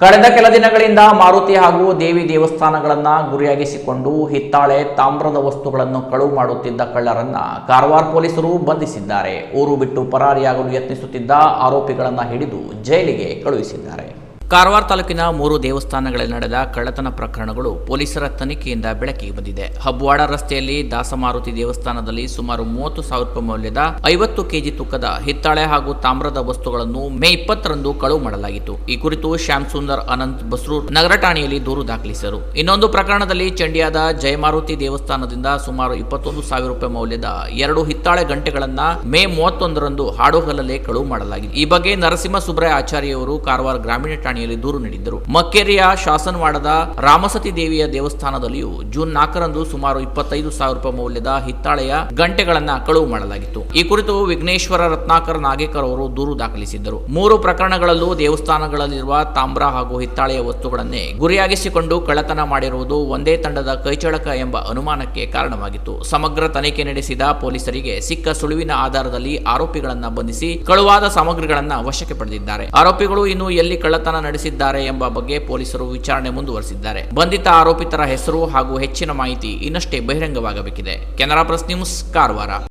ಕಳೆದ ಕೆಲ ದಿನಗಳಿಂದ ಮಾರುತಿ ಹಾಗೂ ದೇವಿ ದೇವಸ್ಥಾನಗಳನ್ನು ಗುರಿಯಾಗಿಸಿಕೊಂಡು ಹಿತ್ತಾಳೆ ತಾಮ್ರದ ವಸ್ತುಗಳನ್ನು ಕಳುವು ಮಾಡುತ್ತಿದ್ದ ಕಳ್ಳರನ್ನ ಕಾರವಾರ ಪೊಲೀಸರು ಬಂಧಿಸಿದ್ದಾರೆ. ಊರು ಬಿಟ್ಟು ಪರಾರಿಯಾಗಲು ಯತ್ನಿಸುತ್ತಿದ್ದ ಆರೋಪಿಗಳನ್ನು ಹಿಡಿದು ಜೈಲಿಗೆ ಕಳುಹಿಸಿದ್ದಾರೆ. ಕಾರವಾರ ತಾಲೂಕಿನ 3 ದೇವಸ್ಥಾನಗಳಲ್ಲಿ ನಡೆದ ಕಳ್ಳತನ ಪ್ರಕರಣಗಳು ಪೊಲೀಸರ ತನಿಖೆಯಿಂದ ಬೆಳಕಿಗೆ ಬಂದಿದೆ. ಹಬ್ವಾಡ ರಸ್ತೆಯಲ್ಲಿ ದಾಸಮಾರುತಿ ದೇವಸ್ಥಾನದಲ್ಲಿ ಸುಮಾರು 30,000 ರೂಪಾಯಿ ಮೌಲ್ಯದ 50 ಕೆಜಿ ತೂಕದ ಹಿತ್ತಾಳೆ ಹಾಗೂ ತಾಮ್ರದ ವಸ್ತುಗಳನ್ನು ಮೇ 20ರಂದು ಕಳುವು ಮಾಡಲಾಗಿತ್ತು. ಈ ಕುರಿತು ಶ್ಯಾಮ್ ಸುಂದರ್ ಅನಂತ್ ಬಸ್ರೂರ್ ನಗರ ಠಾಣೆಯಲ್ಲಿ ದೂರು ದಾಖಲಿಸಿದರು. ಇನ್ನೊಂದು ಪ್ರಕರಣದಲ್ಲಿ ಚಂಡಿಯಾದ ಜಯಮಾರುತಿ ದೇವಸ್ಥಾನದಿಂದ ಸುಮಾರು 21,000 ರೂಪಾಯಿ ಮೌಲ್ಯದ 2 ಹಿತ್ತಾಳೆ ಗಂಟೆಗಳನ್ನ ಮೇ 31ರಂದು ಹಾಡೋಗಲ್ಲೇ ಕಳುವು ಮಾಡಲಾಗಿದೆ. ಈ ಬಗ್ಗೆ ನರಸಿಂಹ ಸುಬ್ರಾಯ ಆಚಾರ್ಯವರು ಕಾರವಾರ ಗ್ರಾಮೀಣ ಠಾಣೆಯಲ್ಲಿ ದೂರು ನೀಡಿದ್ದರು. ಮಕ್ಕೇರಿಯ ಶಾಸನವಾಡದ ರಾಮಸತಿ ದೇವಿಯ ದೇವಸ್ಥಾನದಲ್ಲಿಯೂ ಜೂನ್ 4ರಂದು ಸುಮಾರು 25,000 ರೂಪಾಯಿ ಮೌಲ್ಯದ ಹಿತ್ತಾಳೆಯ ಗಂಟೆಗಳನ್ನ ಕಳುವು ಮಾಡಲಾಗಿತ್ತು. ಈ ಕುರಿತು ವಿಘ್ನೇಶ್ವರ ರತ್ನಾಕರ್ ನಾಗೇಕರ್ ಅವರು ದೂರು ದಾಖಲಿಸಿದ್ದರು. 3 ಪ್ರಕರಣಗಳಲ್ಲೂ ದೇವಸ್ಥಾನಗಳಲ್ಲಿರುವ ತಾಮ್ರ ಹಾಗೂ ಹಿತ್ತಾಳೆಯ ವಸ್ತುಗಳನ್ನೇ ಗುರಿಯಾಗಿಸಿಕೊಂಡು ಕಳ್ಳತನ ಮಾಡಿರುವುದು ಒಂದೇ ತಂಡದ ಕೈಚಳಕ ಎಂಬ ಅನುಮಾನಕ್ಕೆ ಕಾರಣವಾಗಿತ್ತು. ಸಮಗ್ರ ತನಿಖೆ ನಡೆಸಿದ ಪೊಲೀಸರಿಗೆ ಸಿಕ್ಕ ಸುಳಿವಿನ ಆಧಾರದಲ್ಲಿ ಆರೋಪಿಗಳನ್ನ ಬಂಧಿಸಿ ಕಳುವಾದ ಸಾಮಗ್ರಿಗಳನ್ನ ವಶಕ್ಕೆ ಪಡೆದಿದ್ದಾರೆ. ಆರೋಪಿಗಳು ಇನ್ನು ಎಲ್ಲಿ ಕಳ್ಳತನ ನಡೆಸಿದ್ದಾರೆ ಎಂಬ ಬಗ್ಗೆ ಪೊಲೀಸರು ವಿಚಾರಣೆ ಮುಂದುವರೆಸಿದ್ದಾರೆ. ಬಂಧಿತ ಆರೋಪಿತರ ಹೆಸರು ಹಾಗೂ ಹೆಚ್ಚಿನ ಮಾಹಿತಿ ಇನ್ನಷ್ಟೇ ಬಹಿರಂಗವಾಗಬೇಕಿದೆ. Canara press news, Karwar.